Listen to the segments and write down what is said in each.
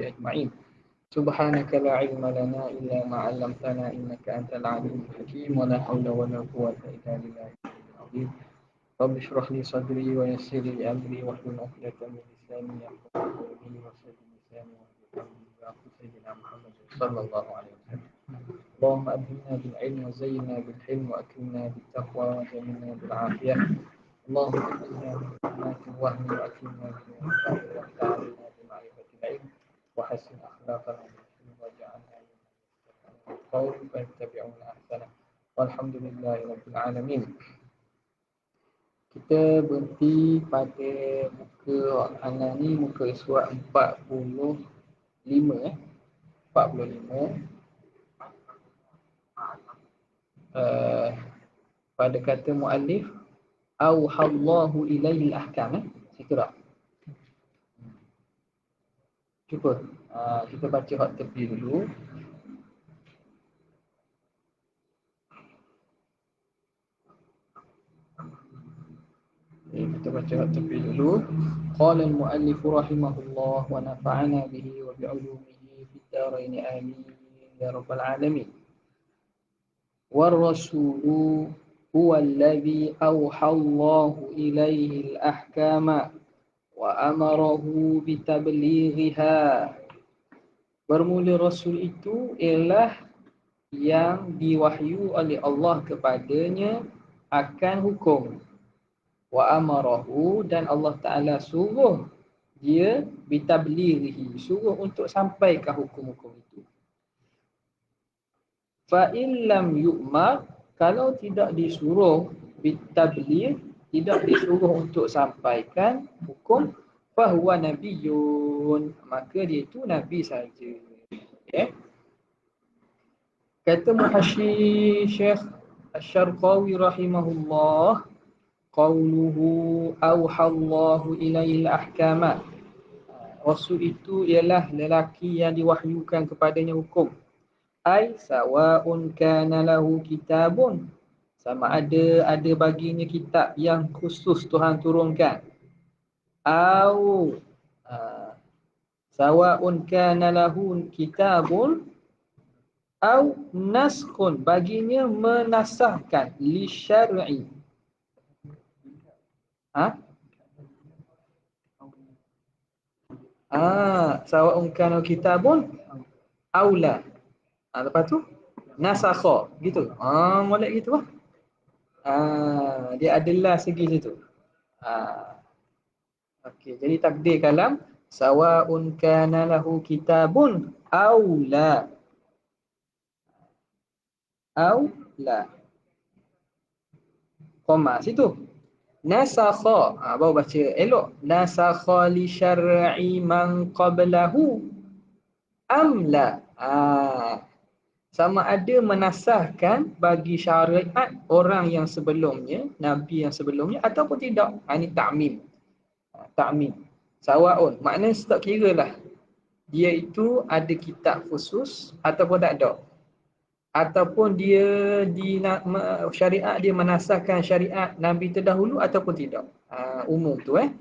أجمعين. سبحانك لا علم لنا إلا ما علمتنا إنك أنت العليم الحكيم ولا حول ولا قوة إلا بالله العظيم. رب اشرح لي صدري ويسر لي أمري واحلل عقدة من لساني يفقهوا قولي وسدد لساني واهدنا بحق سيدنا محمد صلى الله عليه وسلم. اللهم أبدلنا بالعلم وزينا بالحلم وأكرمنا بالتقوى وجملنا بالعافية. اللهم اجعلنا من ظلمات الوهم وأكرمنا بنور الفهم وافتح علينا بمعرفة العلم وحسن أخلاقنا بالحلم واجعلنا ممن يستمعون القول فيتبعون أحسنه والحمد لله رب العالمين. Kita berhenti pada muka Ana ni, muka surat 45 45 pada kata muallif auhallahu ilaihil ahkam. Situ tak? Cuba kita baca hak tepi dulu. Kita baca hak tepi dulu. Qala al-muallif rahimahullah wa nafa'ana bihi wa bi'ulumihi fid darain amin ya rabbal alamin. War rasulu huwa alladhi awha Allahu ilaihi al-ahkama wa amarahu bitablighiha. Bermula Rasul itu ialah yang diwahyu oleh Allah kepadanya akan hukum. Wa amarahu, dan Allah Ta'ala suruh dia bitablighihi, suruh untuk sampaikan hukum-hukum itu. Fa in lam yu'mar, kalau tidak disuruh bitabligh, tidak disuruh untuk sampaikan hukum, fahuwa nabiyyun, maka dia itu nabi saja. Okay. Kata Muhasyi Syekh Asy-Syarqawi rahimahullah, qauluhu auhallahu ilaihil ahkama, Rasul itu ialah lelaki yang diwahyukan kepadanya hukum. Ai sawa'un kana lahu kitabun, sama ada baginya kitab yang khusus Tuhan turunkan. Au sawa'un kana lahu kitabun au naskun, baginya menasahkan li syar'i. Sawa'un kana kitabun aula. Lepas tu nasakha gitu. Molek gitu lah. Dia adalah segi situ. Okey, jadi takdir kalam sawa'un kana lahu kitabun aula. Aula. Koma situ. Nasakha, baru baca elok. Nasakha li syar'i man qablahu amla. Sama ada menasahkan bagi syariat orang yang sebelumnya, nabi yang sebelumnya, ataupun tidak. Ini ta'mim. Ta'mim. Sawa'un, maknanya tak kira lah dia itu ada kitab khusus ataupun tak ada. Ataupun dia di syariat dia menasahkan syariat nabi terdahulu ataupun tidak. Umum tu Okay,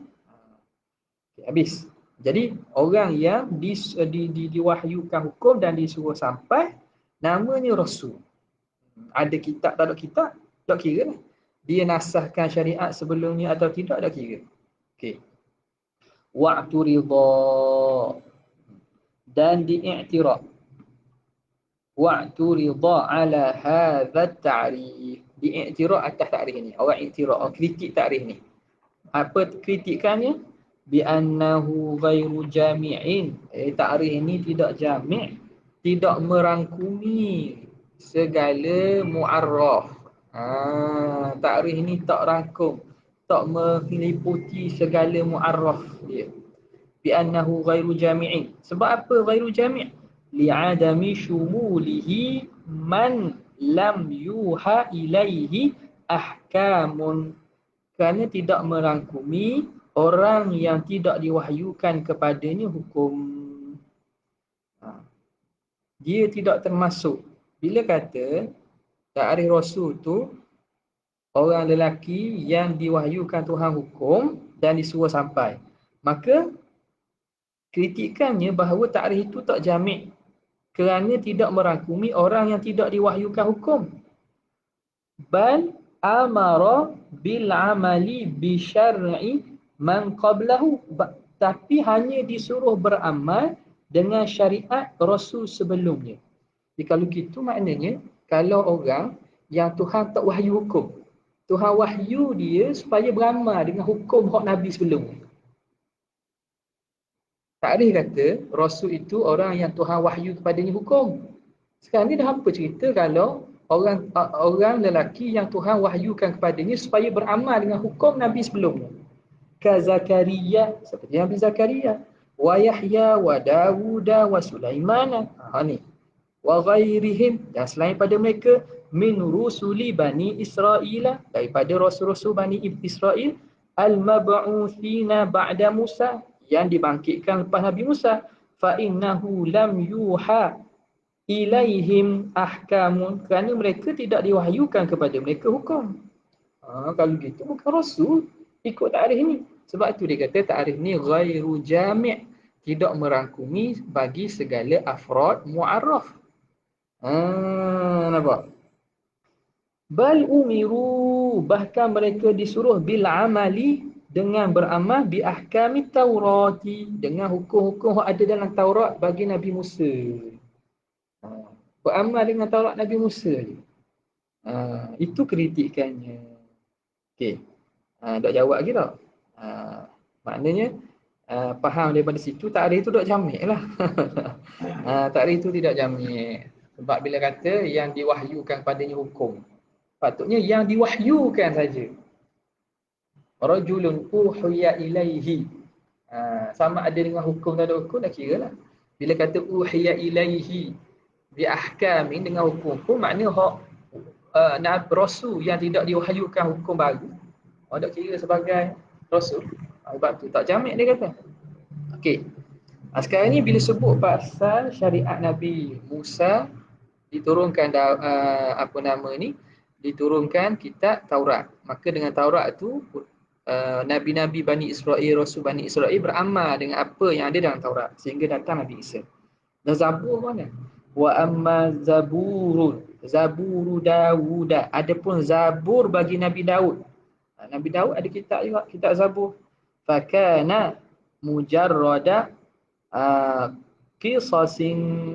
habis. Jadi orang yang diwahyukan hukum dan disuruh sampai namanya Rasul. Ada kitab tak ada kitab, tak kira lah. Dia nasahkan syariat sebelumnya atau tidak, tak kira. Okey. Wa'tu ridha, dan diiktiraf. Wa'tu ridha ala hadha ta'rif. Diiktiraf atas ta'rif ni. Orang iktiraf, kritik ta'rif ni. Apa kritikannya? Bi annahu ghairu jami'in. Ta'rif ni tidak jami', tidak merangkumi segala mu'arraf. Ta'rif ni tak rangkum, tak meliputi segala mu'arraf dia. Bi annahu ghairu jami'in. Sebab apa ghairu jami'? Li'adami syumulihi man lam yuha ilaihi ahkamun. Kerana tidak merangkumi orang yang tidak diwahyukan kepadanya hukum. Dia tidak termasuk. Bila kata ta'rif Rasul tu orang lelaki yang diwahyukan Tuhan hukum dan disuruh sampai, maka kritikannya bahawa takrif itu tak jamik kerana tidak merangkumi orang yang tidak diwahyukan hukum. Bal amara bil amali bi syar'i man qablahu. Tapi hanya disuruh beramal dengan syariat Rasul sebelumnya. Jadi kalau gitu maknanya, kalau orang yang Tuhan tak wahyu hukum, Tuhan wahyu dia supaya beramal dengan hukum hak Nabi sebelum. Takrif kata Rasul itu orang yang Tuhan wahyu kepadanya hukum. Sekarang ni dah apa cerita kalau orang lelaki yang Tuhan wahyukan kepadanya supaya beramal dengan hukum Nabi sebelumnya. Ka Zakaria, seperti Nabi Zakaria, wa Yahya wa Dawud wa Sulaiman. Ni. Wa ghairihim, dan selain pada mereka, min rusuli bani Israel, daripada rasul-rasul bani Israel, al-mab'uthina ba'da Musa, yang dibangkitkan lepas Nabi Musa. Fa innahu lam yuha ilaihim ahkamun, kerana mereka tidak diwahyukan kepada mereka hukum. Kalau gitu bukan rasul ikut takrif ni. Sebab tu dia kata takrif ni ghairu jami', tidak merangkumi bagi segala afrad mu'arraf. Nampak? Bal umiru, bahkan mereka disuruh bil amali, dengan beramal bi ahkami Taurati, dengan hukum-hukum yang ada dalam Taurat bagi Nabi Musa. Beramal dengan Taurat Nabi Musa je. Itu kritikannya. Okey. Dok jawab lagi tak? Maknanya faham daripada situ takrif itu dok jamik lah. Takrif itu tidak jamik. Sebab bila kata yang diwahyukan padanya hukum, patutnya yang diwahyukan saja. Rajulun uhiya ilaihi. Sama ada dengan hukum tak ada hukum, dah kira lah. Bila kata uhiya ilaihi bi ahkamin, dengan hukum-hukum, maknanya hak Nabi Rasul yang tidak diwahyukan hukum baru, tak kira sebagai Rasul. Sebab tu tak jamik dia kata. Okey. Sekarang ni bila sebut pasal syariat Nabi Musa, diturunkan diturunkan kitab Taurat. Maka dengan Taurat tu Nabi-Nabi Bani Israel, Rasul Bani Israel beramal dengan apa yang ada dalam Taurat sehingga datang Nabi Isa. Dan Zabur mana? Wa amma Zaburu Dawud. Adapun Zabur bagi Nabi Daud. Nabi Daud ada kitab juga, kitab Zabur. Fakana mujarrada qisasin,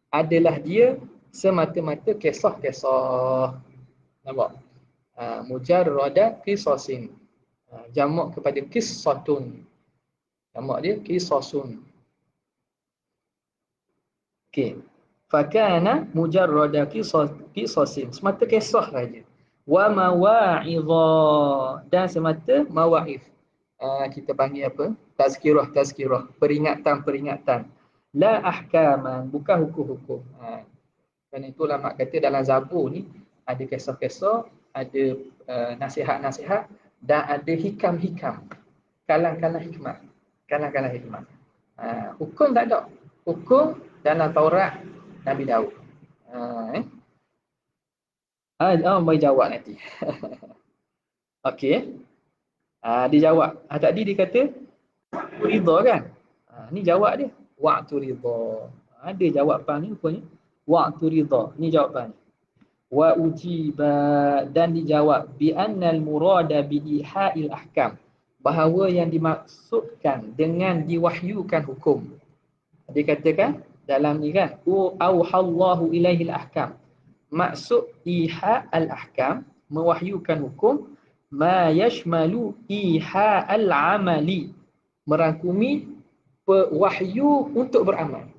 adalah dia semata-mata kisah-kisah. Nampak? Mujarrada qisasin. Jamak kepada qissatun. Jamak dia qisasun. Okey. Fakana mujarrada qisasin, semata kisah saja. Wa mawa'idha, dan semata mawa'idh. Kita panggil apa? Tazkirah, peringatan. La ahkaman, bukan hukum-hukum. Kerana itu ulama kata dalam Zabur ni ada kisah-kisah, ada nasihat-nasihat, dan ada hikam-hikam. Kalang-kalang hikmah. Hukum tak ada. Hukum dalam Taurat Nabi Daud. Mari jawab nanti. Okey. Dia jawab. Tadi dia kata ridha kan? Ni jawab dia. Waqtu ridha. Ada jawapan ni rupanya. Waqtu ridha. Ni jawapan. Wa ujiba, dan dijawab bi annal murada bi iha'il ahkam, bahawa yang dimaksudkan dengan diwahyukan hukum. Dia katakan dalam ni kan, auhallahu ilaihil ahkam. Maksud iha al-ahkam, mewahyukan hukum, ma yashmalu iha al-amali, merangkumi wahyu untuk beramal.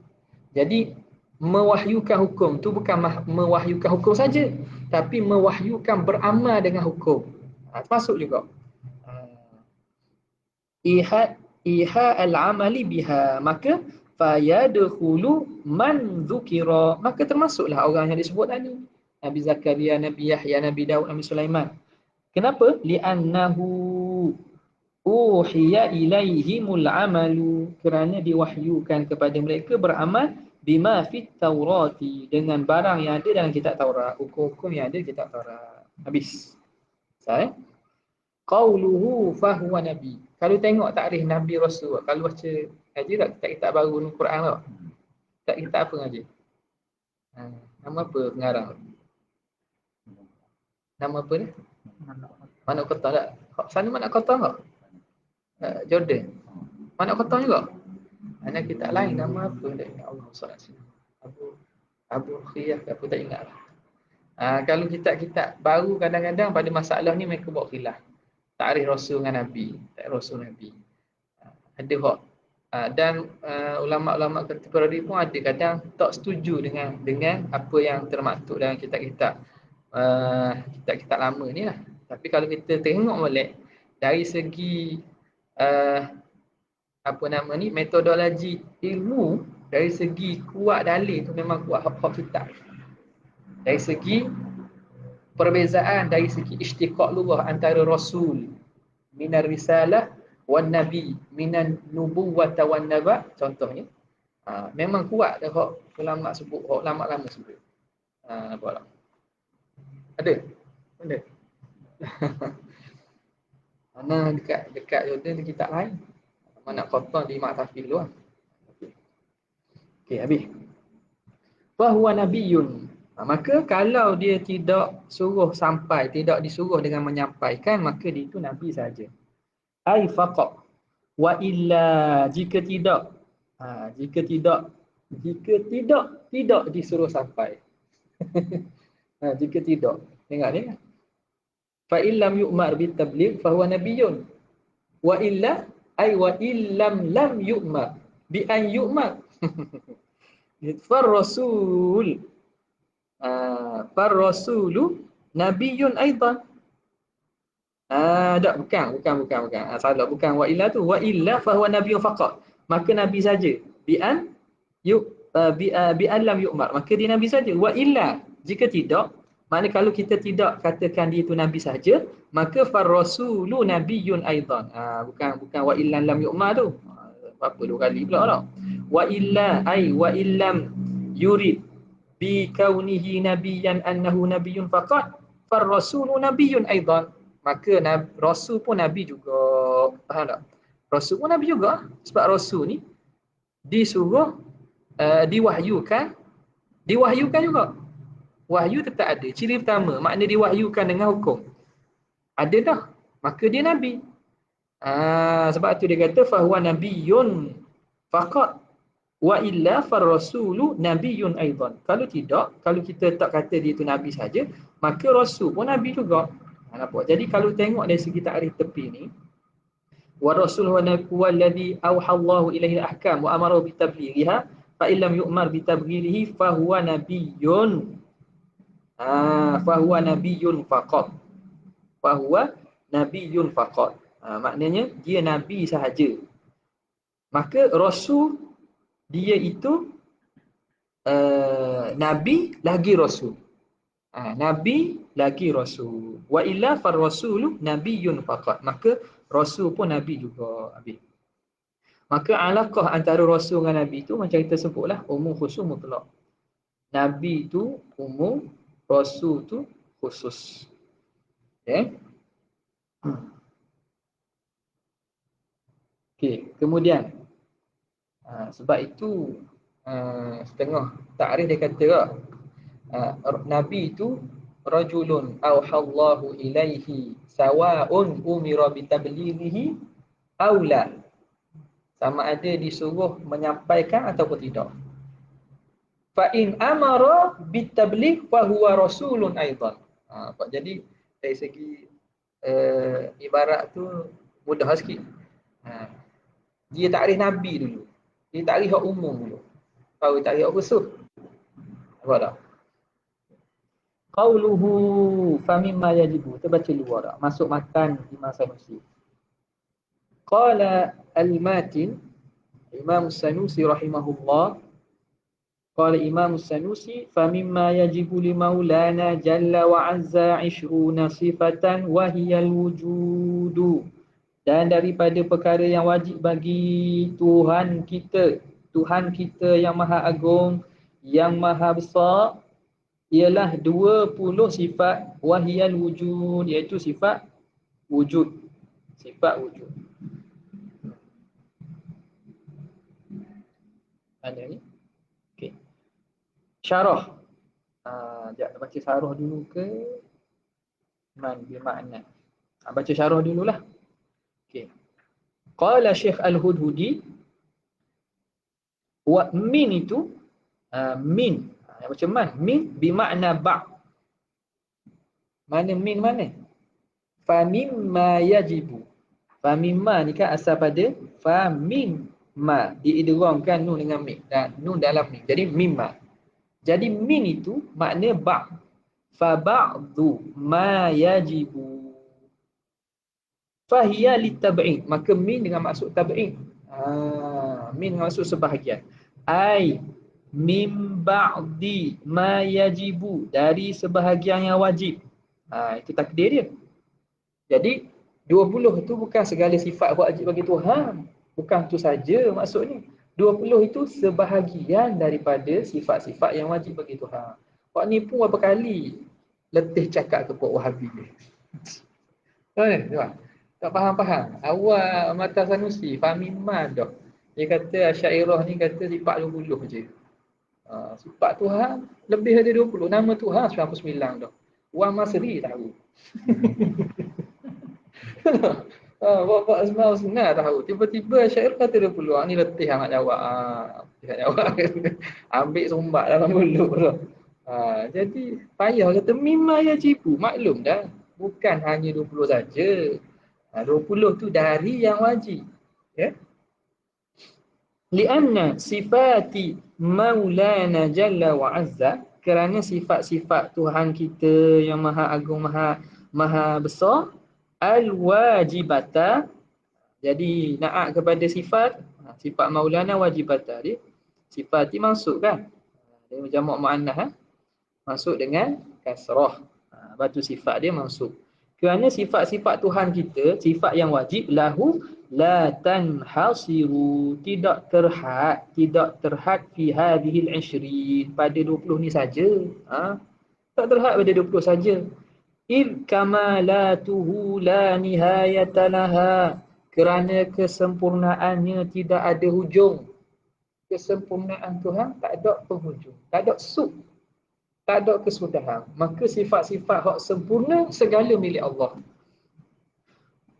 Jadi mewahyukan hukum tu bukan mewahyukan hukum saja, tapi mewahyukan beramal dengan hukum. Termasuk juga iha al-amali biha, maka fayadkhulu man dzukira, maka termasuklah orang yang disebut tadi, Nabi Zakaria, Nabi Yahya, Nabi Daud, Nabi Sulaiman. Kenapa? Li'annahu uhiya ilaihimul amalu, kerana diwahyukan kepada mereka beramal bima fit Taurati, dengan barang yang ada dalam kitab Taurat, hukum-hukum yang ada dalam kitab Taurat. Habis. Saya qauluhu fahuwa nabi. Kalau tengok takrif Nabi Rasul, kalau baca Ngaji tak kitab-kitab baru ni Quran tau. Kitab apa ngaji? Nama apa pengarang? Nama apa ni? Mana kota tak? Sana mana kota tak? Jordan. Mana kota juga? Ada kitab lain nama apa tak ingat Allah SWT. Abu Khiyah apa tak ingat lah. Kalau kitab-kitab baru kadang-kadang pada masalah ni mereka buat khilaf. Takrif Rasul dengan Nabi. Takrif Rasul Nabi. Ada hak. Dan ulama-ulama kontemporari pun ada kadang tak setuju dengan apa yang termaktub dalam kitab-kitab kitab-kitab lama ni lah. Tapi kalau kita tengok balik dari segi apa nama ni, metodologi ilmu, dari segi kuat dalil tu memang kuat hak kitab. Dari segi perbezaan, dari segi istiqaq lughah antara rasul minar risalah wan nabi minan nubuwwata wan naba contohnya, memang kuat dah hak ulama sebut, hak ulama lama sebut. Nampak tak? Ada? Mana dekat Jordan ada kitab lain. Mana kotor di Mak Tafi dulu lah. Okey, habis. Fahuwa nabiyyun. Maka kalau dia tidak suruh sampai, tidak disuruh dengan menyampaikan, maka dia itu nabi saja. Ai faqat. Wa illa jika tidak, tidak disuruh sampai. Jika tidak. Tengok ni. Fa illam yu'mar bit tabligh fa huwa nabiyyun. Wa illa ay wa illam lam yu'mar bi an yu'mar. Far rasulu nabiyyun aidan. Tak, bukan. Salah, bukan wa illa tu. Wa illa fa huwa nabiyyun faqat. Maka nabi saja. Bi an lam yu'mar. Maka dia nabi saja. Wa illa, jika tidak, maknanya kalau kita tidak katakan dia itu nabi saja, maka far rasulu nabiyyun aidan. Bukan wa illa lam yu'mar tu. Apa dua kali pula tau. Wa illa ay wa illam yurid bi kaunihi nabiyyan annahu nabiyyun faqat far rasulu nabiyyun aidan. Maka rasul pun nabi juga. Faham tak? Rasul pun nabi juga. Sebab rasul ni disuruh diwahyukan juga. Wahyu tetap ada. Ciri pertama, makna diwahyukan dengan hukum. Ada dah. Maka dia nabi. Sebab tu dia kata fahuwa nabiyyun faqat wa illa far rasulu nabiyyun aidan. Kalau tidak, kalau kita tak kata dia itu nabi saja, maka rasul pun nabi juga. Nampak? Jadi kalau tengok dari segi takrif tepi ni, wa rasul huwa alladhi awha Allahu ilaihi al-ahkam wa amara bi tablighiha fa illam yu'mar bi tablighihi fa huwa nabiyyun. Fa huwa nabiyyun faqat. Fa huwa nabiyyun faqat. Maknanya dia nabi sahaja. Maka rasul dia itu nabi lagi rasul. Nabi lagi rasul. Wa illa far rasulu nabiyyun faqat. Maka rasul pun nabi juga. Habis. Maka alaqah antara rasul dengan nabi itu macam kita sebutlah umum khusus mutlak. Nabi itu umum, rasul itu khusus. Okay. Okey, kemudian sebab itu setengah takrif dia kata nabi itu rajulun auhallahu ilaihi sawa'un umira bitablighihi aw la. Sama ada disuruh menyampaikan ataupun tidak. Fa in amara bitabligh fa huwa rasulun aidan. Jadi dari segi ibarat tu mudah sikit. Dia takrif nabi dulu. Dia takrif hak umum dulu. Baru takrif hak khusus. Apa tak? Qauluhu famimma yajibu. Kita baca luar tak? Masuk matan Imam Sanusi. Qala al-matin Imam Sanusi rahimahullah. Qala Imam Sanusi famimma yajibu li maulana jalla wa azza 20 sifatan wa hiya al-wujudu. Dan daripada perkara yang wajib bagi Tuhan kita yang maha agung, yang maha besar, ialah 20 sifat wahiyal wujud, iaitu sifat wujud. Sifat wujud. Ada ni. Okey. Syarah. Sekejap, baca syarah dulu ke? Man bermakna. Baca syarah dululah. Okey. Qala Syekh Al-Hudhudi wa min itu min. Yang macam man, min bermakna ba'. Mana min mana? Fa mimma yajibu. Fa mimma ni kan asal pada fa min ma, diidghamkan nun dengan mim dan nun dalam mim. Jadi mimma. Jadi min itu makna ba'. Fa ba'du ma yajibu. Fa hiya litab'id. Maka min dengan maksud tab'id. Min dengan maksud sebahagian. Ai mim ba'di ma yajibu, dari sebahagian yang wajib. Itu takdir dia. Jadi 20 itu bukan segala sifat wajib bagi Tuhan. Bukan itu saja maksudnya. 20 itu sebahagian daripada sifat-sifat yang wajib bagi Tuhan. Pak ni pun berapa kali letih cakap ke Pak Wahabi ni. Tak faham-faham. Awal Mata Sanusi, faham iman dah. Dia kata Asyairah ni kata sifat 20 je. Sifat Tuhan lebih dari 20. Nama Tuhan 99 dah. Wan Masri tahu. Bapak Asmaul Husna tahu. Tiba-tiba Syair kata 20. Ni letih amat jawab. Ambil sumbat dalam mulut tu. Jadi payah kata mimma yajibu. Maklum dah. Bukan hanya 20 saja. 20 tu dari yang wajib. Ya. Lianna sifati maulana jalla wa azza, kerana sifat-sifat Tuhan kita yang maha agung, maha besar, al-wajibata. Jadi naat kepada sifat maulana wajibata dia. Sifat ni masuk kan? Dia jamak muannas masuk dengan kasrah. Batu sifat dia masuk. Kerana sifat-sifat Tuhan kita, sifat yang wajib, lahu la tanhasiru, tidak terhad fi hadhil 20, pada 20 ni saja. Tak terhad pada 20 saja. Id kamalatuhu la nihayata laha, kerana kesempurnaannya tidak ada hujung. Kesempurnaan Tuhan tak ada penghujung, tak ada sub, tak ada kesudahan. Maka sifat-sifat hak sempurna segala milik Allah.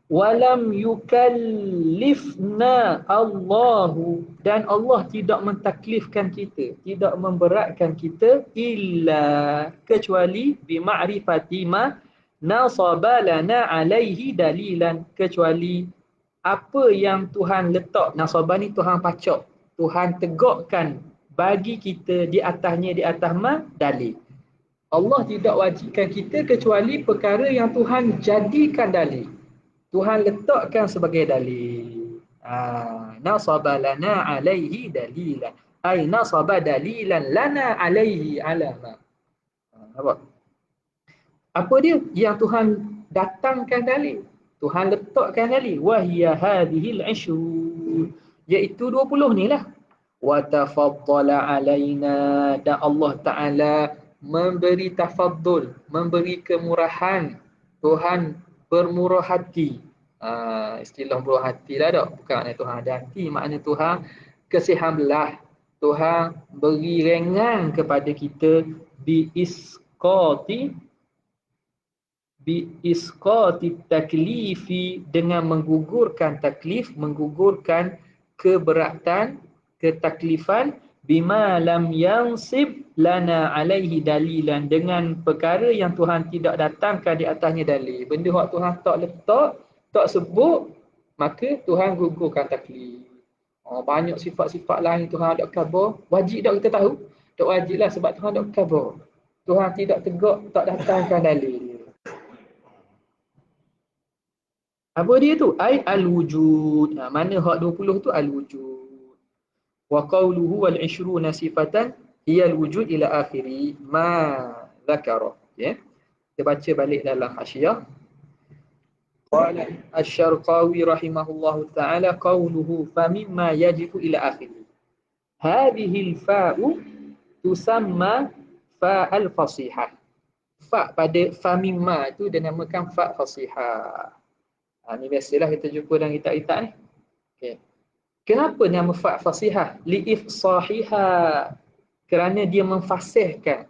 Walam yukallifna Allahu, dan Allah tidak mentaklifkan kita, tidak memberatkan kita, illa, kecuali bima'rifati ma nasaba lana alaihi dalilan, kecuali apa yang Tuhan letak. Nasabah ni Tuhan pacak, Tuhan tegakkan bagi kita di atas ma dalil. Allah tidak wajibkan kita kecuali perkara yang Tuhan jadikan dalil, Tuhan letakkan sebagai dalil. Nasaba lana alaihi dalilan, ay nasaba dalilan lana alaihi alama. Apa dia yang Tuhan datangkan dalil, Tuhan letakkan dalil? Wahiya hadhil 20, iaitu 20 ni lah. Wa tafaddala alaina, dan Allah Ta'ala memberi tafaddul, memberi kemurahan. Tuhan bermurah hati. Istilah murah hati lah tak? Bukan makna Tuhan ada hati, makna Tuhan kesihan belah. Tuhan beri ringan kepada kita bi isqati taklifi, dengan menggugurkan taklif, menggugurkan keberatan, ketaklifan, bima lam yansib lana alaihi dalilan, dengan perkara yang Tuhan tidak datangkan di atasnya dalil. Benda yang Tuhan tak letak, tak sebut, maka Tuhan gugurkan taklif. Banyak sifat-sifat lain Tuhan ada khabar. Wajib tak kita tahu? Tak wajib lah, sebab Tuhan ada khabar. Tuhan tidak tegak, tak datangkan dalil. Apa dia tu? Ai al-wujud. Mana hak 20 tu al-wujud. Wa qawluhu wal 20 sifatan hiya al-wujud ila akhiri ma dzakara. Ya. Kita baca balik dalam hasyiah. Qala asy-Syarqawi rahimahullahu taala qawluhu fa mimma yajibu ila akhiri. Hadhihi al-fa'u tusamma fa al-fasihah. Fa pada fa mimma itu dinamakan fa fasihah. Ni biasalah kita jumpa dalam kitab-kitab ni. Okay. Kenapa nama fasihah? Liifsahiha, kerana dia memfasihkan.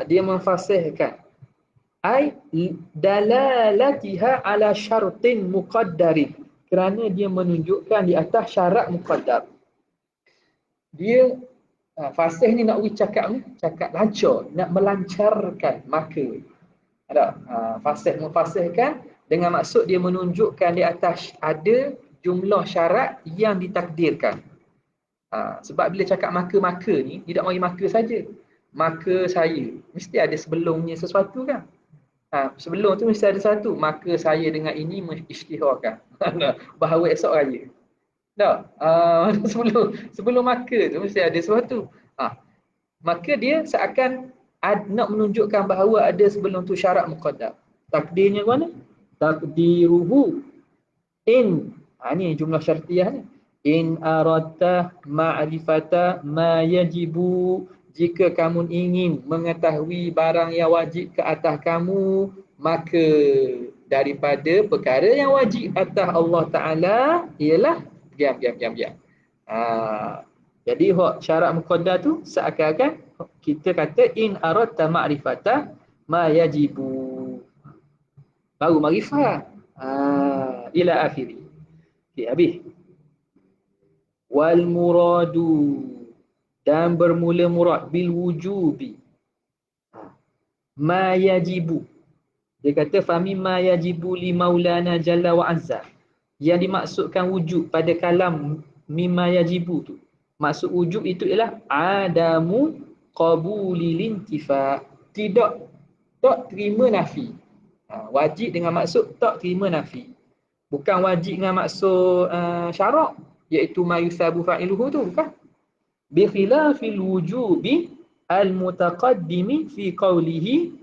Dia memfasihkan. Ai dalalatiha ala syartin muqaddarin, kerana dia menunjukkan di atas syarat muqaddar. Dia fasih ni nak cakap ni, cakap lancar, nak melancarkan maka. Ada fasih memfasihkan dengan maksud dia menunjukkan di atas ada jumlah syarat yang ditakdirkan. Sebab bila cakap maka ni tidak mari maka saja. Maka saya mesti ada sebelumnya sesuatu kan. Sebelum tu mesti ada satu, maka saya dengan ini mengisytiharkan bahawa esok raya. Tak? Sebelum maka tu mesti ada sesuatu. Maka dia seakan nak menunjukkan bahawa ada sebelum tu syarat muqaddar. Takdirnya mana? Takdiruhu in, ni jumlah syartiyah ni. In aradta ma'rifata ma yajibu, jika kamu ingin mengetahui barang yang wajib ke atas kamu, maka daripada perkara yang wajib atas Allah Ta'ala ialah diam. Jadi syarat muqaddar tu seakan-akan kita kata in aradta ma'rifata ma yajibu, baru makrifat. Ila akhiri. Okay, habis. Wal muradu, dan bermula murad bil wujubi ma yajibu. Dia kata fami ma yajibu li maulana jalla wa azza, yang dimaksudkan wujub pada kalam mimma yajibu tu, maksud wujub itu ialah adamu qabuli lintifa, tidak terima nafi. Wajib dengan maksud tak terima nafi, bukan wajib dengan maksud syarak, iaitu ma yusabu fa'iluhu tu, bukan. Bi khilafil wujubi al mutaqaddimi fi qawlihi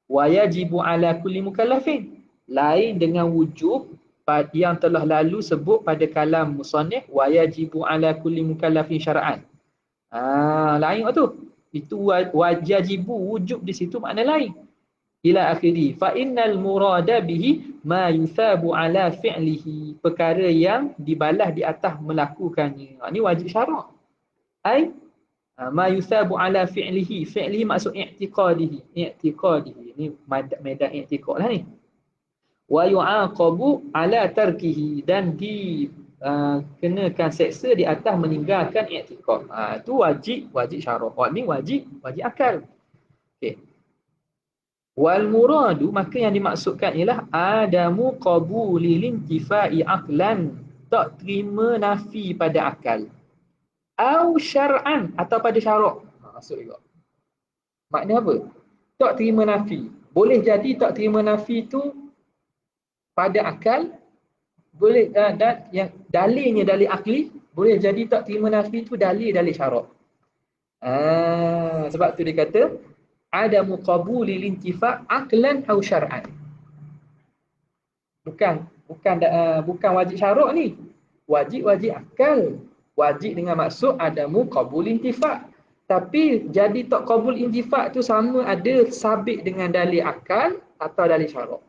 wa yajibu ala kulli mukallafin, lain dengan wujub yang telah lalu sebut pada kalam musannif wa yajibu ala kulli mukallafin syar'an. Lain waktu itu wajibu, wujub di situ makna lain. Ila akhiri fa innal murada bihi ma yusabu ala fi'lihi, perkara yang dibalas di atas melakukannya. Ini wajib syarak. Ai ma yusabu ala fi'lihi, fi'lihi maksud i'tiqadihi. Ini medan i'tiqad lah ni. Wa yu'aqabu ala tarkihi, dan kenakan seksa di atas meninggalkan i'tiqad. Itu wajib syarak. Ini wajib akal. Okey. Wal muradu, maka yang dimaksudkan ialah adamu qabuli lintifa'i aqlan, tak terima nafi pada akal, au syar'an, atau pada syarak. Maksud juga. Makna apa? Tak terima nafi. Boleh jadi tak terima nafi tu pada akal, boleh dan yang dalilnya dalil akli, boleh jadi tak terima nafi tu dalil syarak. Sebab tu dia kata ada muqabuli lintifa' aqlan atau syar'an. Bukan wajib syarak ni. Wajib akal. Wajib dengan maksud ada muqabuli lintifa'. Tapi jadi tak qabul intifa' tu sama ada sabit dengan dalil akal atau dalil syarak.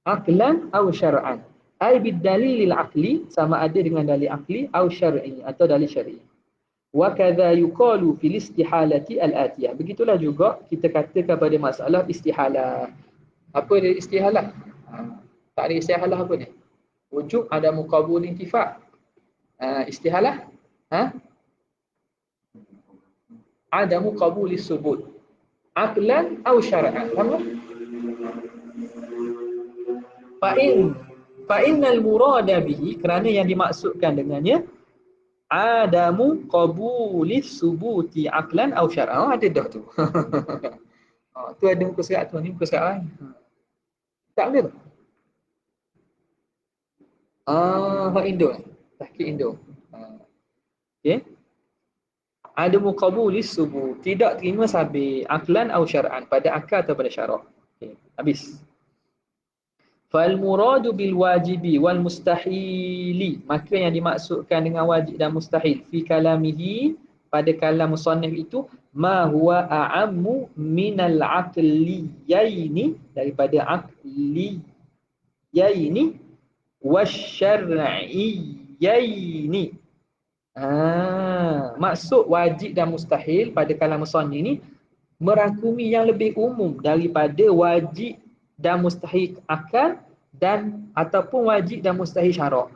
Aqlan atau syar'an. Ai bid dalilil aqli, sama ada dengan dalil akli, atau syar'i atau dalil syar'i. Wa kadza yuqalu fil istihalati al-atiyah. Begitulah juga kita katakan pada masalah istihalah. Apa dia istihalah? Tak ada istihalah apa ni? Wujub ada muqabul intifa'. Istihalah ada muqabul subut. Aqlan atau syar'an. Faham? Fa innal murada bihi, kerana yang dimaksudkan dengannya adamu qabulis subuti aqlan aw syar'an. Ada dah tu. Tu ada muka surat tu, ni muka surat lain. Tak boleh tu. Hak Indo. Tahqiq Indo. Okey. Adamu qabulis subut, tidak terima sabit aqlan aw syar'an, pada akal atau pada syarak. Okey, habis. Fal muradu bil wajibi wal mustahili, maka yang dimaksudkan dengan wajib dan mustahil fi kalamihi, pada kalam musannif itu, ma huwa a'ammu minal aqliyaini, daripada aqliyaini wasyar'iyyaini. Maksud wajib dan mustahil pada kalam musannif ni merangkumi yang lebih umum daripada wajib dan mustahil akal dan ataupun wajib dan mustahil syarak.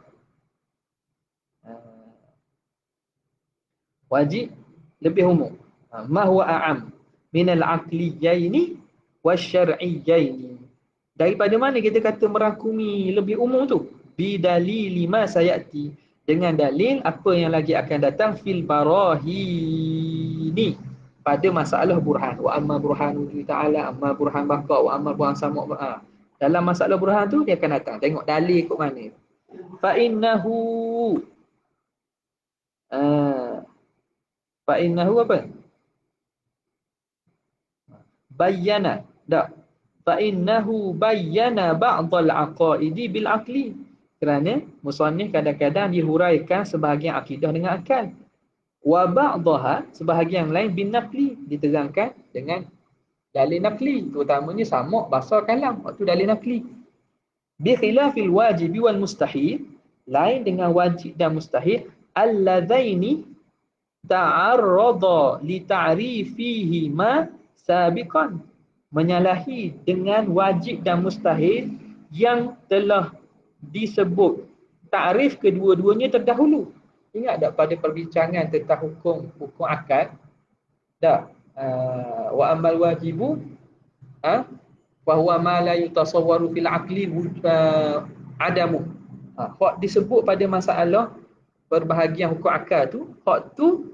Wajib lebih umum. Ma huwa a'am min al-aqliyyaini wasyar'iyyaini. Daripada mana kita kata merangkumi lebih umum tu? Bidalili ma sayati, dengan dalil apa yang lagi akan datang fil barahini, pada masalah burhan. Wa amma burhanu ta'ala, amma burhan baqa, wa amma burhan sama'. Dalam masalah burhan tu dia akan datang. Tengok dalil kat mana. Fa innahu apa? Bayyana. Tak. Fa innahu bayyana ba'dal aqaidi bil aqli. Kerana musannif kadang-kadang dihuraikan sebahagian akidah dengan akal. Wa ba'daha, sebahagian lain bin naqli, diterangkan dengan dalil naqli, terutamanya sama bahasa kalam, waktu dalil naqli. Bi khilafil wajib wal mustahil, lain dengan wajib dan mustahil, alladzaini ta'arrada li ta'rifihi ma sabiqan, menyalahi dengan wajib dan mustahil yang telah disebut takrif kedua-duanya terdahulu. Ingat tak pada perbincangan tentang hukum akad? Tak. Wa amal wajibu wa huwa ma la yutasawwaru fil aqli adamu. Hak disebut pada masalah berbahagian hukum akad tu, hak tu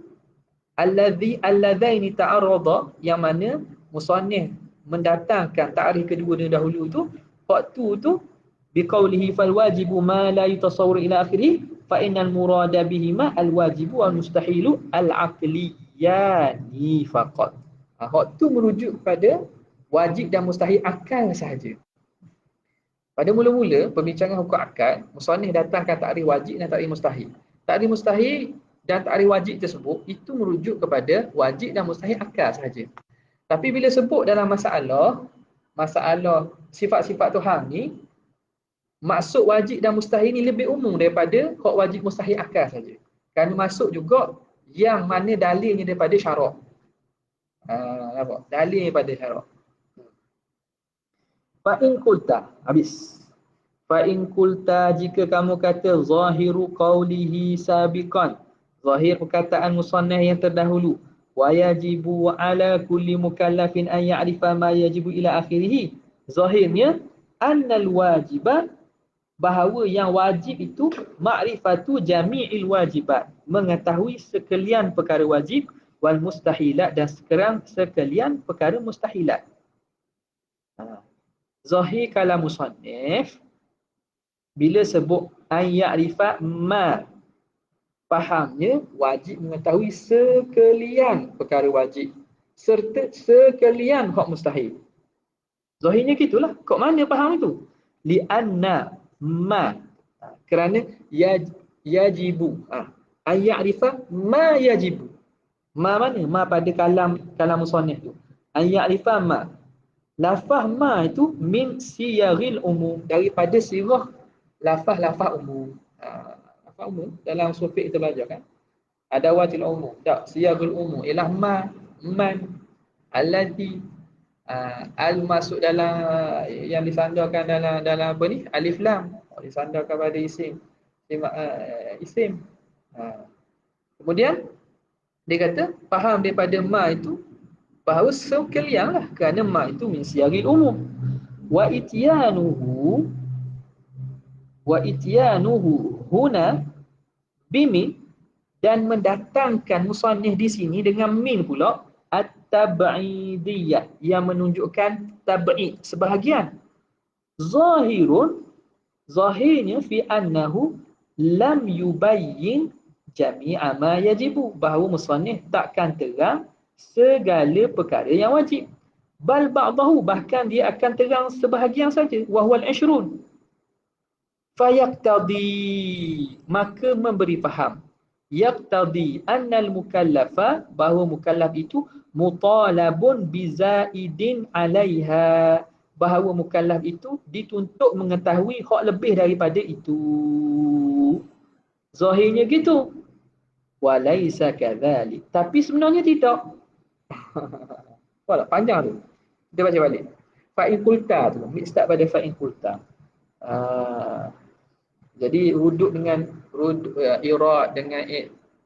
alladzaini ta'arrada, yang mana musannif mendatangkan takrif kedua dahulu tu, hak tu biqaulihi fal wajibu ma la yutasawwaru ila akhirih fa innal murada bihima al wajibu wal mustahilu al aqliyani faqat. Hak tu merujuk kepada wajib dan mustahil akal sahaja. Pada mula-mula perbincangan hukum akad, musannif datangkan takrif wajib dan takrif mustahil. Takrif mustahil dan takrif wajib tersebut itu merujuk kepada wajib dan mustahil akal sahaja. Tapi bila sebut dalam masalah sifat-sifat Tuhan ni, maksud wajib dan mustahil ni lebih umum daripada hak wajib mustahil akal saja. Kerana masuk juga yang mana dalilnya daripada syarak. Nampak? Dalil daripada syarak. Fa in qulta, habis. Fa in qulta, jika kamu kata zahiru qawlihi sabiqan, zahir perkataan musannaf yang terdahulu, wa yajibu ala kulli mukallafin an ya'rifa ma yajibu ila akhirih, zahirnya annal wajiba, bahawa yang wajib itu ma'rifatu jami'il wajibat, mengetahui sekalian perkara wajib, wal mustahilat, dan sekalian perkara mustahilat. Zahir kalam musannif bila sebut an ya'rifa ma, fahamnya wajib mengetahui sekalian perkara wajib serta sekalian hak mustahil. Zahirnya gitulah. Kok mana faham itu? Li'anna ma, kerana yajibu, an ya'rifa ma yajibu. Ma mana? Ma pada kalam musannif tu. An ya'rifa ma. Lafaz ma itu min siyaghil umum, daripada sirah lafaz umum. Lafaz umum dalam usul fiqh kita belajar kan? Adawatil umum. Tak, siyaghul umum ialah ma, man, alladhi, al masuk dalam yang disandarkan dalam apa ni? Alif lam. Disandarkan pada isim. Isim. Kemudian dia kata faham daripada ma itu bahawa sekalian lah, kerana ma itu min siyagil umum. Wa ityanuhu huna bimin, dan mendatangkan musannif di sini dengan min pula at-tab'idiyah, yang menunjukkan tab'id, sebahagian. Zahirnya fi annahu lam yubayyin jami'a ma yajibu, bahawa musannif takkan terang segala perkara yang wajib. Bal ba'dahu, bahkan dia akan terang sebahagian saja. Wa huwal 20. Fayaqtadi, maka memberi faham. Yaqtadi annal mukallafa, bahawa mukallaf itu mutalabun bizaidin alaiha, bahawa mukallaf itu dituntut mengetahui hak lebih daripada itu. Zahirnya gitu. Walaisa kadzalik. Tapi sebenarnya tidak. Wala panjang tu. Kita baca balik. Fa'in qulta tu. Start pada fa'in qulta. Jadi ruduk dengan irad dengan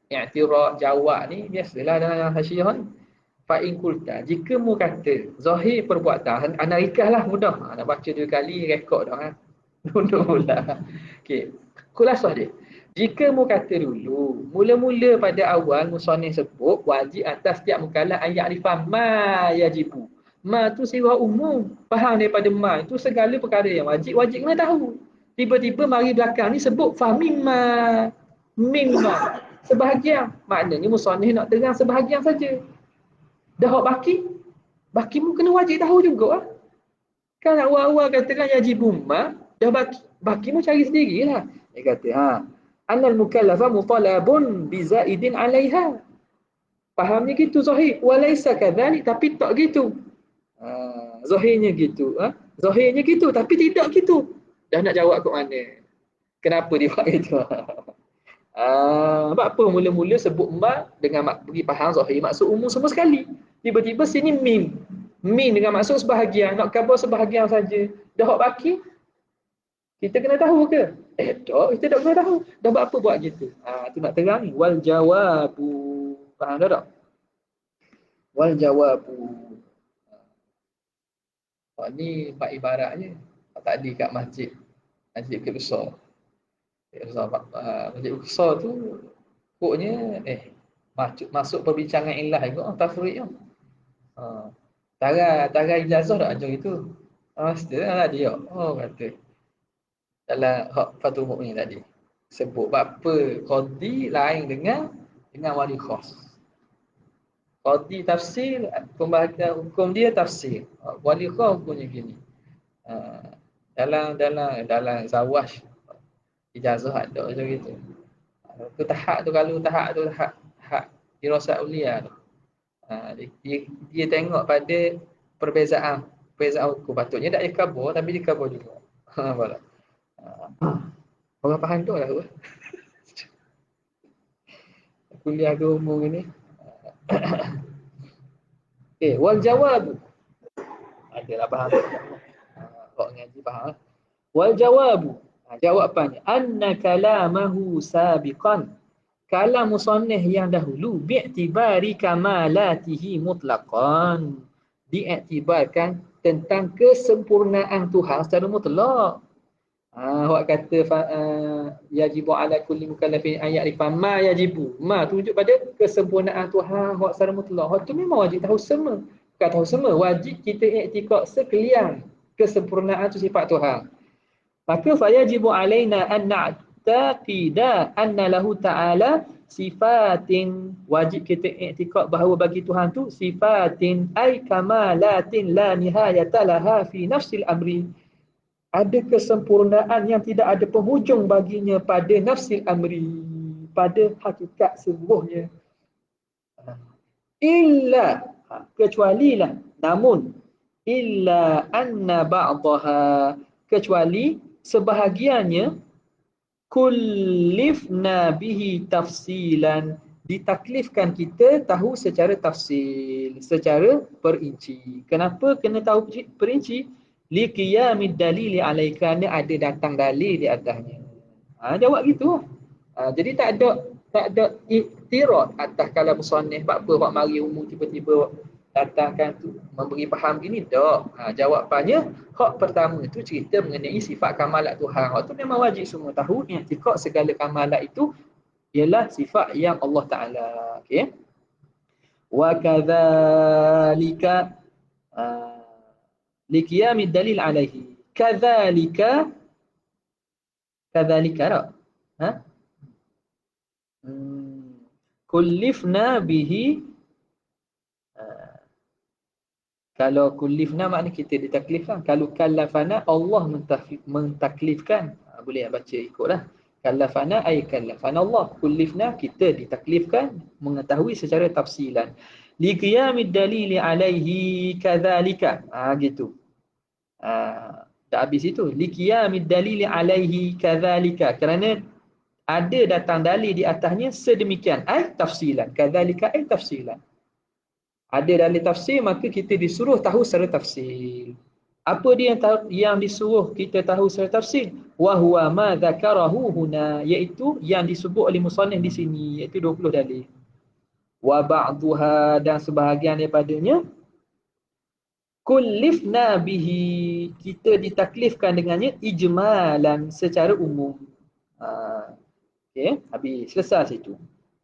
i'tirad jawab ni biasalah dalam hasyiah ni. Fa'in qulta, jika mu kata zahir perbuatan, anak rikahlah mudah. Nak baca 2 kali rekod dah. Duduk pula. Okey. Khulasah dia. Jika mu kata dulu, mula-mula pada awal musannif sebut wajib atas setiap mukallaf ayat rifah ma yajibu. Ma tu sirah umum. Faham daripada ma itu segala perkara yang wajib kena tahu. Tiba-tiba mari belakang ni sebut fahmim ma. Mimma. Sebahagian. Maknanya musannif nak terang sebahagian saja. Dah hak baki mu kena wajib tahu juga. Kan awal-awal katakan yajibum ma, dah baki mu cari sendirilah. Dia kata, annal mukallafa mutalabun bizaidin 'alaiha. Fahamnya gitu zahir. Walaisa kadzalik, tapi tak gitu. Zahirnya gitu, Zahirnya gitu tapi tidak gitu. Dah nak jawab kat mana? Kenapa dia buat itu? Sebab apa mula-mula sebut ma dengan bagi faham zahir maksud umum semua sekali. Tiba-tiba sini mim. Mim dengan maksud sebahagian, nak khabar sebahagian saja. Dah hak baki kita kena tahu ke? Tak, kita tak kena tahu. Dah buat apa buat gitu? Tu nak terang ni. Wal jawabu. Faham tak? Wal jawabu. Ni empat ibaratnya. Tadi kat masjid. Masjid Bukit Besar. Masjid Bukit Besar tu pokoknya masuk perbincangan ilah juga tafriq tu. Tara ijazah tak ajar itu. Mestilah dia. Kata. Dalam hak Fathul Mu'min tadi. Sebut apa qadi lain dengan wali khas. Qadi tafsir, pembahagian hukum dia tafsir. Wali khas hukumnya gini. Dalam zawaj ijazah ada macam gitu. Tu tahap tu kalau tahap tu hak dirasat ulia tu. Dia tengok pada perbezaan hukum. Patutnya tak dikabur tapi dikabur juga. Nampak tak? Orang faham tu lah. Kuliah agama ni. Wal jawab. Adalah faham. Kau ngaji faham. Wal jawab. Jawapannya anna kalamahu sabiqan. Kalam musannif yang dahulu bi'tibari kamalatihi mutlaqan. Diiktibarkan tentang kesempurnaan Tuhan secara mutlak. Awak kata yajibu ala kulli mukallafin ayat rifah ma yajibu. Ma tunjuk pada kesempurnaan Tuhan hak secara mutlak. Hak tu memang wajib tahu semua. Bukan tahu semua, wajib kita iktikad sekalian kesempurnaan tu sifat Tuhan. Maka fa yajibu alaina an na'taqida anna lahu ta'ala sifatin, wajib kita iktikad bahawa bagi Tuhan tu sifatin ay kamalatin la nihayata laha fi nafsil amri. Ada kesempurnaan yang tidak ada penghujung baginya pada nafsil amri, pada hakikat sungguhnya. Illa, kecualilah, namun illa anna ba'daha, kecuali sebahagiannya kullifna bihi tafsilan, ditaklifkan kita tahu secara tafsil, secara perinci. Kenapa kena tahu perinci? Liqiyamid dalili alaikana, ada datang dalil di atasnya. Jawab gitu. Jadi tak ada iktirad atas kalam musannif apa buat mari umum tiba-tiba datangkan tu memberi faham gini tak. Jawapannya hak pertama itu cerita mengenai sifat kamalat Tuhan. Hak tu memang wajib semua tahu, i'tiqad segala kamalat itu ialah sifat yang Allah Taala. Okey. Wa kadzalika liqiyamid dalil alaihi. Kadzalika tak? Kullifna bihi. Kalau kullifna makna kita ditaklifkan. Kalau kallafana Allah mentaklifkan. Boleh baca ikutlah. Kallafana ay kallafana Allah. Kullifna kita ditaklifkan mengetahui secara tafsilan. Liqiyamid dalili alaihi kadzalika. Gitu. Tak habis itu. Liqiyamid dalili alaihi kadzalika. Kerana ada datang dalil di atasnya sedemikian. Ai tafsilan. Kadzalika ai tafsilan. Ada dalil tafsir, maka kita disuruh tahu secara tafsir. Apa dia yang disuruh kita tahu secara tafsir? Wa huwa ma dzakarahu huna, iaitu yang disebut oleh musannif di sini, iaitu 20 dalil. Wa ba'daha, dan sebahagian daripadanya kullifna bihi, kita ditaklifkan dengannya ijmalan, secara umum. Okey, habis selesai situ.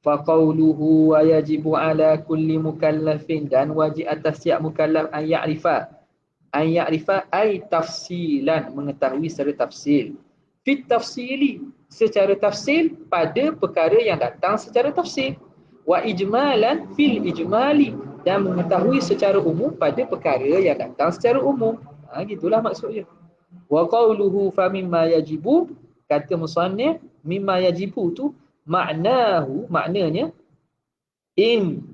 Fa qawluhu wa yajibu ala kulli mukallafin, dan wajib atas setiap mukallaf an ya'rifa ay tafsilan, mengetahui secara tafsil. Fit tafsili, secara tafsil pada perkara yang datang secara tafsil. Wa ijmalan fil ijmali, dan mengetahui secara umum pada perkara yang datang secara umum. Gitulah maksudnya. Wa qawluhu fa mimma yajibu, kata musannif mimma yajibu tu maknanya in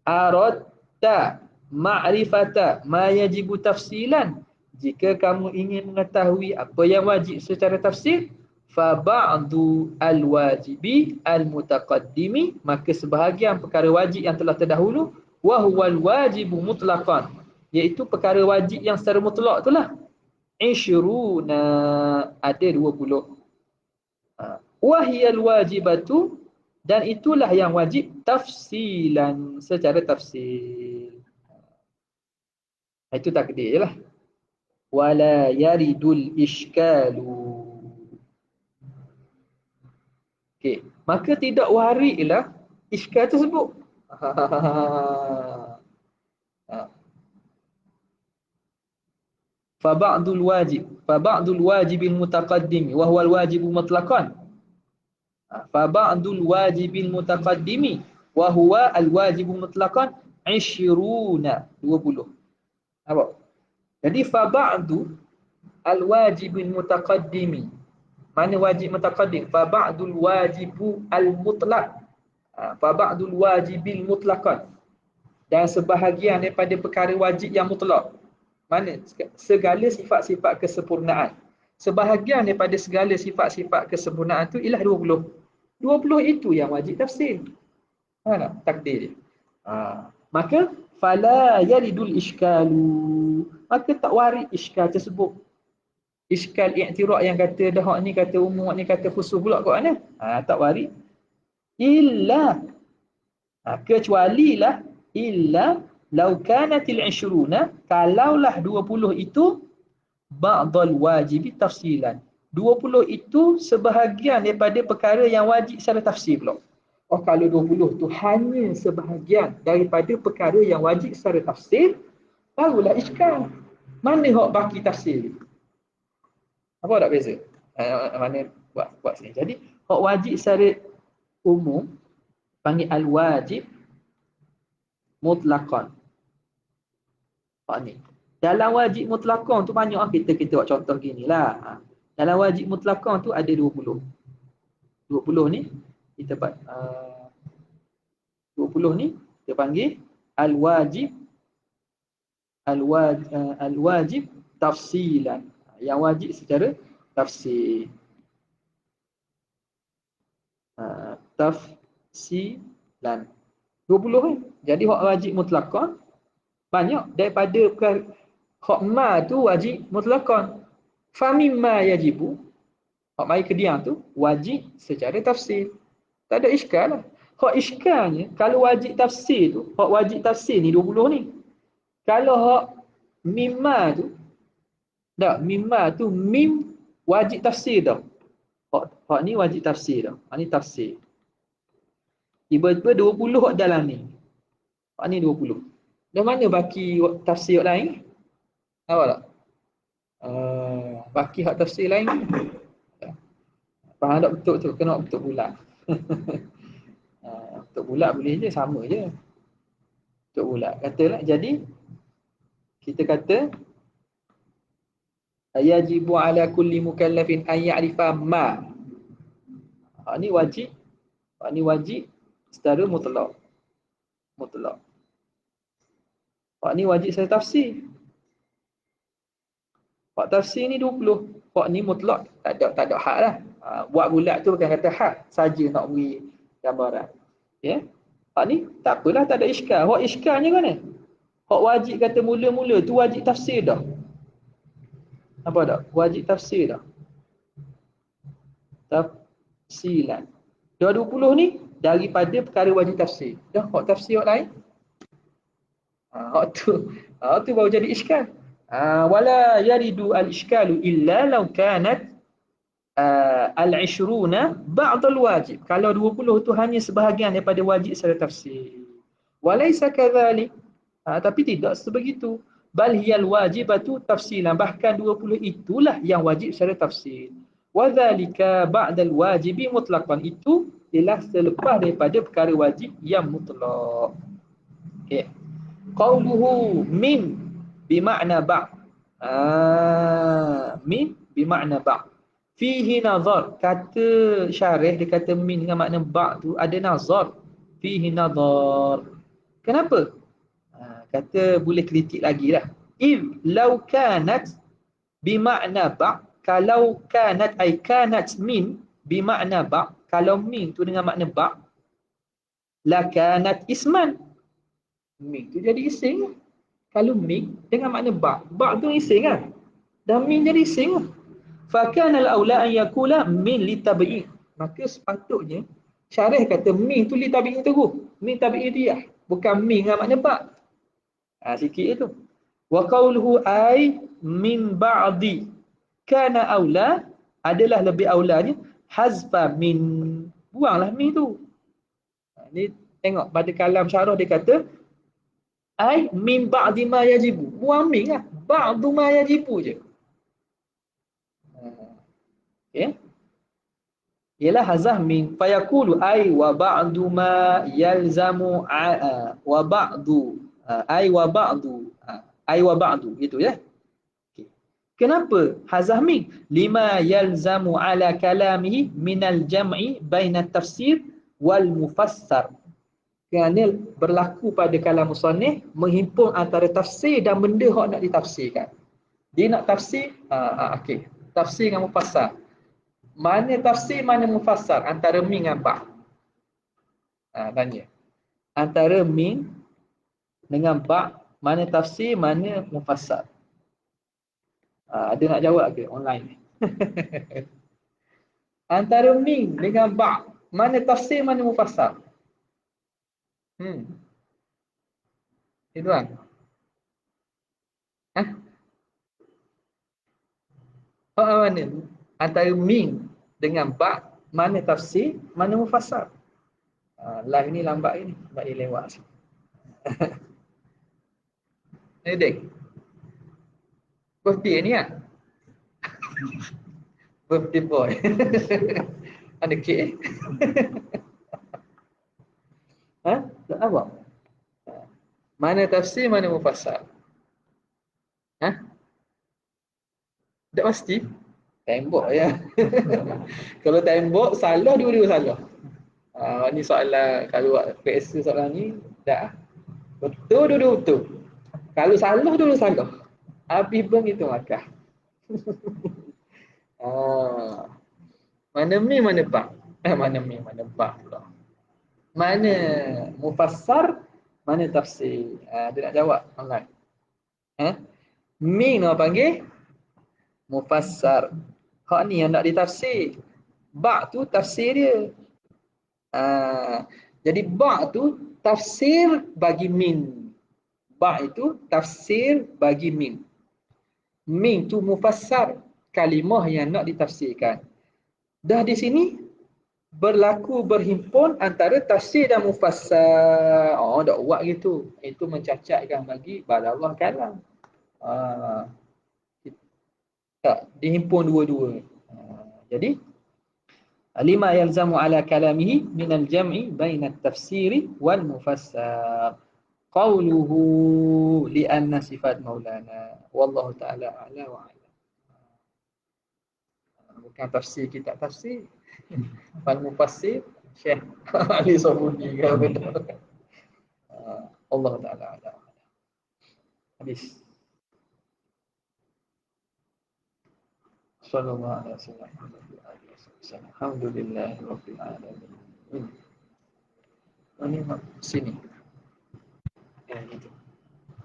aradta ma'rifata ma yajibu tafsilan, jika kamu ingin mengetahui apa yang wajib secara tafsir, fa ba'du al-wajibi al-mutaqaddimi, maka sebahagian perkara wajib yang telah terdahulu, wa huwal wajibu mutlaqan, iaitu perkara wajib yang secara mutlak itulah, isyruna, ada 20. Wahiyal wajibatu, dan itulah yang wajib tafsilan, secara tafsil. Itu takdir je lah. Wala yaridul iskalu. Okey, maka tidak waridlah iskal tersebut. Fa ba'dul wajibil mutaqaddim wa huwa al-wajibu mutlaqan. Fa ba'dul wajibil mutaqaddimi wa huwa al-wajibu mutlaqan 20. Apa? Jadi fa ba'du al-wajibil mutaqaddimi, mana wajib mutaqaddim? Fa ba'dul wajibu al-mutlaq. Fa ba'dul wajibil mutlaqan, dan sebahagian daripada perkara wajib yang mutlak. Mana? Segala sifat-sifat kesempurnaan. Sebahagian daripada segala sifat-sifat kesempurnaan itu ialah 20. 20 itu yang wajib tafsir. Takdir dia. Maka fala yaridul iskalu, maka tak warid iskal tersebut. Iskal i'tirad yang kata dah ni kata umum, ni kata khusus pula kat mana? Tak warid. Illa, kecualilah, illa law kanatil 20, kalaulah 20 itu ba'dal wajibi tafsilan. 20 itu sebahagian daripada perkara yang wajib secara tafsir pula. Kalau 20 tu hanya sebahagian daripada perkara yang wajib secara tafsir, barulah iskal. Mana hak baki tafsir? Apa tak beza? Mana buat sini. Jadi hak wajib secara umum panggil al-wajib mutlaqan. Hak ni. Dalam wajib mutlaqan tu banyak kita buat contoh ginilah. Dalam wajib mutlaqan tu ada 20. 20 ni kita buat 20 ni kita panggil al-wajib tafsilan. Yang wajib secara tafsir. Tafsilan. 20 kan? Jadi hak wajib mutlaqan banyak daripada hak ma tu wajib mutlaqan. Fa mimma yajibu, hak mai kediam tu wajib secara tafsir. Tak ada iskal lah. Hak iskalnya kalau wajib tafsir tu, hak wajib tafsir ni 20 ni. Kalau hak mimma tu, tak, mimma tu mim wajib tafsir dah. Hak ni wajib tafsir dah. Hak ni tafsir. Tiba-tiba 20 hak dalam ni. Hak ni 20. Dan mana baki tafsir lain? Nampak tak? Baki hak tafsir lain. Faham tak betul tu? Kena betul bulat. Betul bulat boleh je, sama je. Betul bulat. Katalah, jadi kita kata yajibu ala kulli mukallafin an ya'rifa ma. Hak ni wajib. Hak ni wajib secara mutlak. Mutlak. Hak ni wajib secara tafsir. Hak tafsir ni 20. Hak ni mutlak, tak ada had lah. Buat bulat tu bukan kata had, saja nak beri gambaran. Ya. Hak ni tak apalah, tak ada iskal. Hak iskalnya mana? Hak wajib kata mula-mula tu wajib tafsir dah. Apa dah? Wajib tafsir dah. Tafsilan. 20 ni daripada perkara wajib tafsir. Dah hak tafsir hak lain. Hak tu baru jadi iskal. Wala yaridu al-iskalu illa law kanat al-ishruna ba'd al-wajib. Kalau 20 tu hanya sebahagian daripada wajib secara tafsir. Walaysa kadzalik. Tapi tidak sebegitu. Bal hiyal wajibatu tafsilan. Bahkan 20 itulah yang wajib secara tafsir. Wa dzalika ba'dal wajibi mutlaqan. Itu ialah selepas daripada perkara wajib yang mutlak. Okey. Qauluhu min bimakna ba'. Min bimakna ba'. Fihi nazar. Kata syarih dia kata min dengan makna ba' tu ada nazar. Fihi nazar. Kenapa? Kata boleh kritik lagi lah. If law kanat bimakna ba'. Kalau kanat ay kanat min bimakna ba'. Kalau min tu dengan makna ba'. La kanat isman. Min tu jadi isim. Kalau min dengan makna ba'. Ba' tu isim kan. Dan min jadi isim lah. Fakanal aula an yakula min litabi'i. Maka sepatutnya syarih kata min tu litabi'i terus. Min tabi'i dia. Bukan min dengan makna ba'. Sikit itu. Wa qauluhu ay min ba'di. Kana aula adalah lebih aulanya hazfa min. Buanglah min tu. Ni tengok pada kalam syarah dia kata ay min ba'di ma yajibu. Buang min lah. Ba'du ma yajibu je. Okay. Ialah hazah min fayaqulu ay wa ba'du ma yalzamu wa ba'du ay wa ba'du ay wa ba'du gitu ya. Okay. Kenapa hazah min? Lima yalzamu ala kalamihi minal jam'i baina tafsir wal mufassar. Kerana berlaku pada kalam musannif menghimpun antara tafsir dan benda hak nak ditafsirkan. Dia nak tafsir, okey. Tafsir dengan mufassar. Mana tafsir, mana mufassar? Antara min dengan ba'. Tanya. Antara min dengan ba', mana tafsir, mana mufassar? Ada nak jawab ke online? Antara min dengan ba', mana tafsir, mana mufassar? Itu kan? Mana? Antara min dengan ba', mana tafsir, mana mufassar? Live ni lambat ni, sebab dia lewat. Ni dek. Birthday ni kan? Birthday boy. Ada kek? Tak apa. Mana tafsir, mana mufassar? Tak pasti? Tembok ya. Kalau tembok, salah dua-dua salah. Ni soalan, kalau PSC soalan ni, dah. Betul, dua-dua betul. Kalau salah, dua-dua salah. Habis pun itu makah. Mana min, mana ba'? Mana min, mana ba' pula. Mana mufassar, mana tafsir? Dia nak jawab online. Min apa panggil? Mufassar. Hak ni yang nak ditafsir. Ba' tu tafsir dia. Jadi ba' tu tafsir bagi min. Ba' itu tafsir bagi min. Min tu mufassar, kalimah yang nak ditafsirkan. Dah di sini berlaku berhimpun antara tafsir dan mufassar. Tak buat gitu. Itu mencacatkan bagi balallah kalam. Tak, dihimpun dua-dua. Jadi lima yalzamu ala kalamihi minal jam'i baina tafsiri wal mufassar. Qawluhu li'anna sifat maulana. Wallahu ta'ala a'la wa a'lam. Bukan tafsir kitab tafsir. Fal mufassir Syekh Ali Sabuni. Allah Ta'ala a'la wa a'lam. Habis. Sallallahu alaihi wasallam. Alhamdulillahirabbil alamin. Ini sini. Ya, itu.